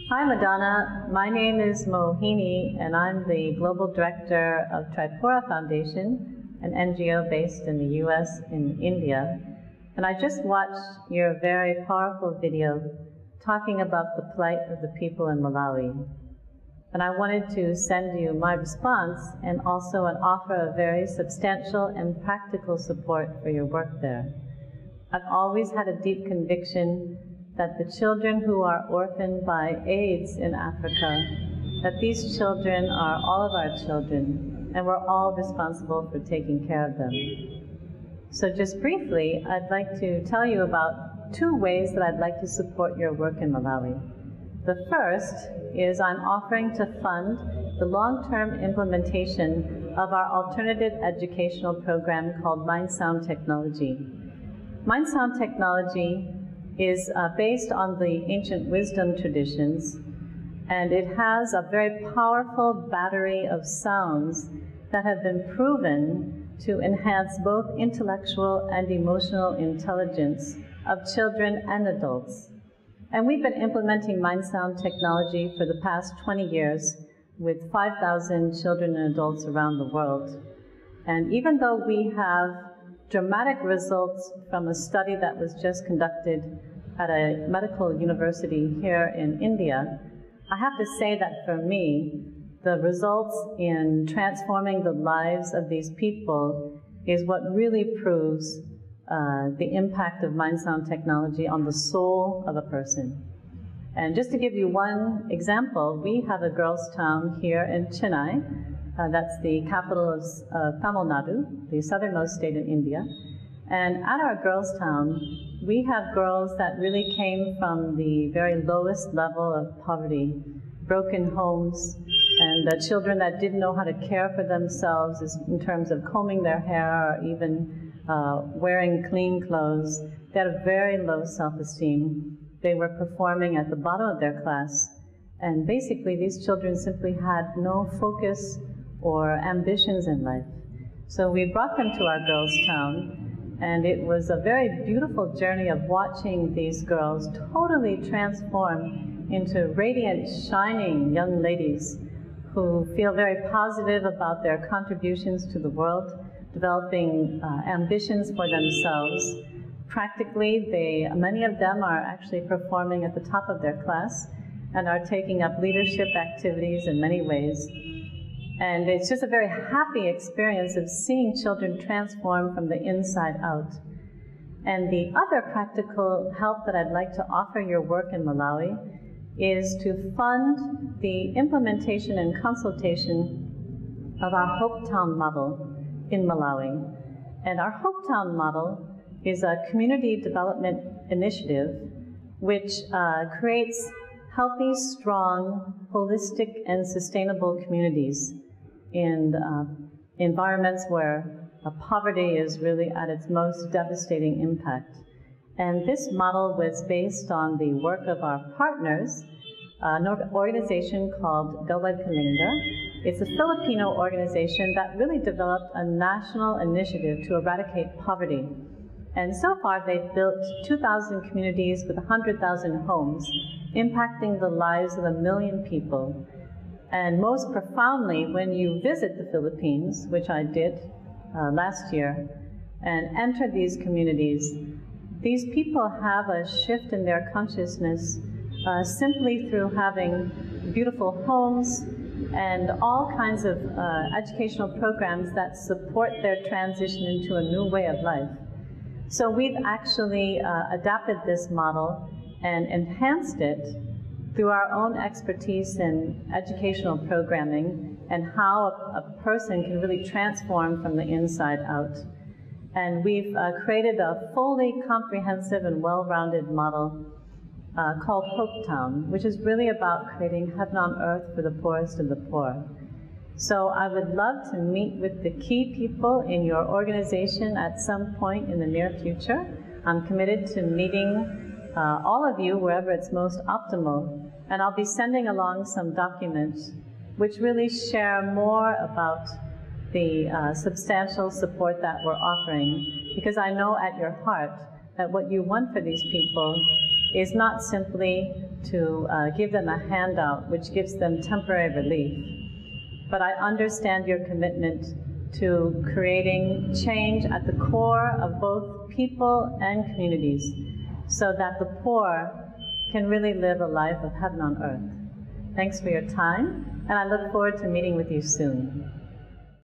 Hi, Madonna. My name is Mohini, and I'm the Global Director of Tripura Foundation, an NGO based in the US in India. And I just watched your very powerful video talking about the plight of the people in Malawi. And I wanted to send you my response and also an offer of very substantial and practical support for your work there. I've always had a deep conviction that the children who are orphaned by AIDS in Africa, that these children are all of our children, and we're all responsible for taking care of them. So just briefly, I'd like to tell you about 2 ways that I'd like to support your work in Malawi. The first is I'm offering to fund the long-term implementation of our alternative educational program called Mind Sound Technology. Mind Sound Technology is based on the ancient wisdom traditions, and it has a very powerful battery of sounds that have been proven to enhance both intellectual and emotional intelligence of children and adults. And we've been implementing Mind Sound technology for the past 20 years with 5,000 children and adults around the world. And even though we have dramatic results from a study that was just conducted at a medical university here in India, I have to say that for me, the results in transforming the lives of these people is what really proves the impact of Mind Sound technology on the soul of a person. And just to give you one example, we have a girls' town here in Chennai. That's the capital of Tamil Nadu, the southernmost state in India. And at our girls' town, we have girls that really came from the very lowest level of poverty, broken homes, and children that didn't know how to care for themselves in terms of combing their hair or even wearing clean clothes. They had a very low self-esteem. They were performing at the bottom of their class. And basically, these children simply had no focus or ambitions in life. So we brought them to our girls' town, and it was a very beautiful journey of watching these girls totally transform into radiant, shining young ladies who feel very positive about their contributions to the world, developing ambitions for themselves. Practically, many of them are actually performing at the top of their class and are taking up leadership activities in many ways. And it's just a very happy experience of seeing children transform from the inside out. And the other practical help that I'd like to offer your work in Malawi is to fund the implementation and consultation of our Hope Town model in Malawi. And our Hope Town model is a community development initiative which creates healthy, strong, holistic, and sustainable communities in environments where poverty is really at its most devastating impact. And this model was based on the work of our partners, an organization called Gawad Kalinga. It's a Filipino organization that really developed a national initiative to eradicate poverty. And so far, they've built 2,000 communities with 100,000 homes, impacting the lives of 1 million people. And most profoundly, when you visit the Philippines, which I did last year, and enter these communities, these people have a shift in their consciousness simply through having beautiful homes and all kinds of educational programs that support their transition into a new way of life. So we've actually adapted this model and enhanced it through our own expertise in educational programming and how a person can really transform from the inside out. And we've created a fully comprehensive and well-rounded model called Hope Town, which is really about creating heaven on earth for the poorest of the poor. So I would love to meet with the key people in your organization at some point in the near future. I'm committed to meeting all of you wherever it's most optimal, and I'll be sending along some documents which really share more about the substantial support that we're offering, because I know at your heart that what you want for these people is not simply to give them a handout which gives them temporary relief. But I understand your commitment to creating change at the core of both people and communities so that the poor can really live a life of heaven on earth. Thanks for your time, and I look forward to meeting with you soon.